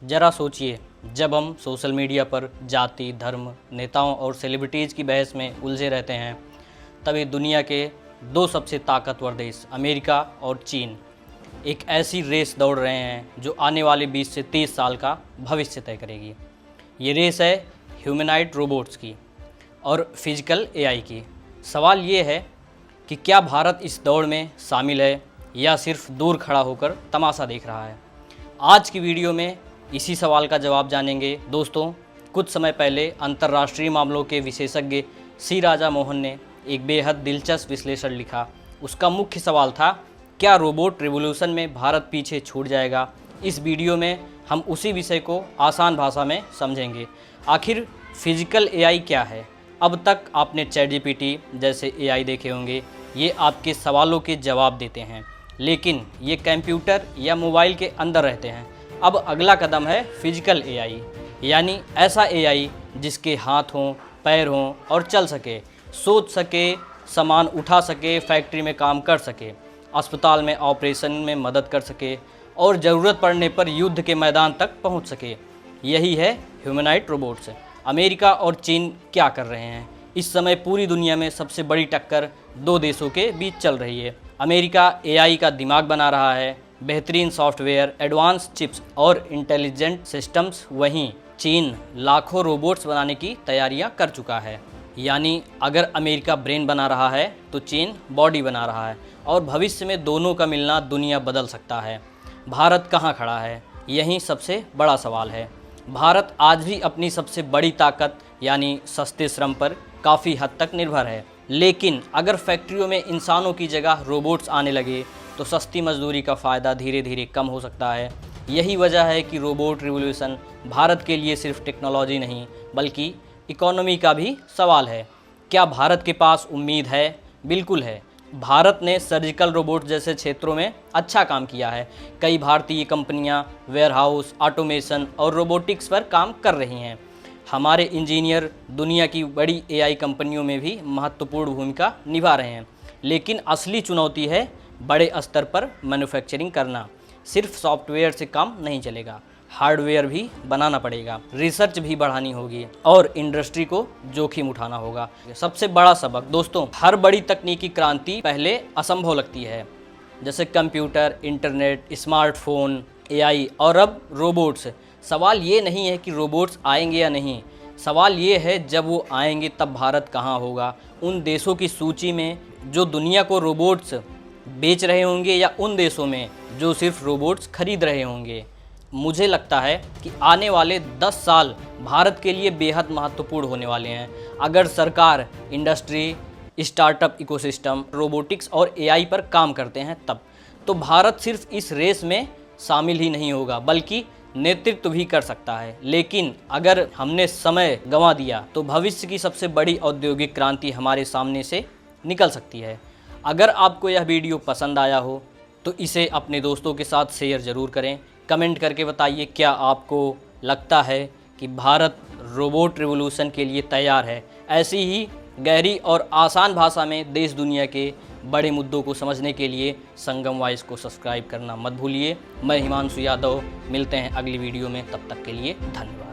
ज़रा सोचिए, जब हम सोशल मीडिया पर जाति, धर्म, नेताओं और सेलिब्रिटीज़ की बहस में उलझे रहते हैं, तभी दुनिया के दो सबसे ताकतवर देश अमेरिका और चीन एक ऐसी रेस दौड़ रहे हैं जो आने वाले 20 से 30 साल का भविष्य तय करेगी। ये रेस है ह्यूमनॉइड रोबोट्स की और फिजिकल एआई की। सवाल ये है कि क्या भारत इस दौड़ में शामिल है या सिर्फ दूर खड़ा होकर तमाशा देख रहा है। आज की वीडियो में इसी सवाल का जवाब जानेंगे। दोस्तों, कुछ समय पहले अंतर्राष्ट्रीय मामलों के विशेषज्ञ सी राजा मोहन ने एक बेहद दिलचस्प विश्लेषण लिखा। उसका मुख्य सवाल था, क्या रोबोट रिवॉल्यूशन में भारत पीछे छूट जाएगा। इस वीडियो में हम उसी विषय को आसान भाषा में समझेंगे। आखिर फिजिकल एआई क्या है। अब तक आपने चैट जीपीटी जैसे एआई देखे होंगे, ये आपके सवालों के जवाब देते हैं, लेकिन ये कंप्यूटर या मोबाइल के अंदर रहते हैं। अब अगला कदम है फिजिकल एआई, यानी ऐसा एआई जिसके हाथ हों, पैर हों और चल सके, सोच सके, सामान उठा सके, फैक्ट्री में काम कर सके, अस्पताल में ऑपरेशन में मदद कर सके और ज़रूरत पड़ने पर युद्ध के मैदान तक पहुंच सके। यही है ह्यूमनॉइड रोबोट्स। अमेरिका और चीन क्या कर रहे हैं। इस समय पूरी दुनिया में सबसे बड़ी टक्कर दो देशों के बीच चल रही है। अमेरिका एआई का दिमाग बना रहा है, बेहतरीन सॉफ्टवेयर, एडवांस चिप्स और इंटेलिजेंट सिस्टम्स। वहीं चीन लाखों रोबोट्स बनाने की तैयारियां कर चुका है। यानी अगर अमेरिका ब्रेन बना रहा है तो चीन बॉडी बना रहा है और भविष्य में दोनों का मिलना दुनिया बदल सकता है। भारत कहाँ खड़ा है, यही सबसे बड़ा सवाल है। भारत आज भी अपनी सबसे बड़ी ताकत यानी सस्ते श्रम पर काफ़ी हद तक निर्भर है, लेकिन अगर फैक्ट्रियों में इंसानों की जगह रोबोट्स आने लगे तो सस्ती मजदूरी का फ़ायदा धीरे धीरे कम हो सकता है। यही वजह है कि रोबोट रिवॉल्यूशन भारत के लिए सिर्फ टेक्नोलॉजी नहीं बल्कि इकोनॉमी का भी सवाल है। क्या भारत के पास उम्मीद है? बिल्कुल है। भारत ने सर्जिकल रोबोट जैसे क्षेत्रों में अच्छा काम किया है। कई भारतीय कंपनियां वेयरहाउस, ऑटोमेशन और रोबोटिक्स पर काम कर रही हैं। हमारे इंजीनियर दुनिया की बड़ी एआई कंपनियों में भी महत्वपूर्ण भूमिका निभा रहे हैं। लेकिन असली चुनौती है बड़े स्तर पर मैन्युफैक्चरिंग करना। सिर्फ सॉफ्टवेयर से काम नहीं चलेगा, हार्डवेयर भी बनाना पड़ेगा, रिसर्च भी बढ़ानी होगी और इंडस्ट्री को जोखिम उठाना होगा। सबसे बड़ा सबक दोस्तों, हर बड़ी तकनीकी क्रांति पहले असंभव लगती है, जैसे कंप्यूटर, इंटरनेट, स्मार्टफोन, एआई और अब रोबोट्स। सवाल ये नहीं है कि रोबोट्स आएंगे या नहीं, सवाल ये है जब वो आएंगे तब भारत कहाँ होगा। उन देशों की सूची में जो दुनिया को रोबोट्स बेच रहे होंगे या उन देशों में जो सिर्फ रोबोट्स खरीद रहे होंगे। मुझे लगता है कि आने वाले 10 साल भारत के लिए बेहद महत्वपूर्ण होने वाले हैं। अगर सरकार, इंडस्ट्री, स्टार्टअप इकोसिस्टम, रोबोटिक्स और एआई पर काम करते हैं तब तो भारत सिर्फ इस रेस में शामिल ही नहीं होगा बल्कि नेतृत्व भी कर सकता है। लेकिन अगर हमने समय गंवा दिया तो भविष्य की सबसे बड़ी औद्योगिक क्रांति हमारे सामने से निकल सकती है। अगर आपको यह वीडियो पसंद आया हो तो इसे अपने दोस्तों के साथ शेयर ज़रूर करें। कमेंट करके बताइए, क्या आपको लगता है कि भारत रोबोट रिवॉल्यूशन के लिए तैयार है। ऐसी ही गहरी और आसान भाषा में देश दुनिया के बड़े मुद्दों को समझने के लिए संगम वॉइस को सब्सक्राइब करना मत भूलिए। मैं हिमांशु यादव, मिलते हैं अगली वीडियो में, तब तक के लिए धन्यवाद।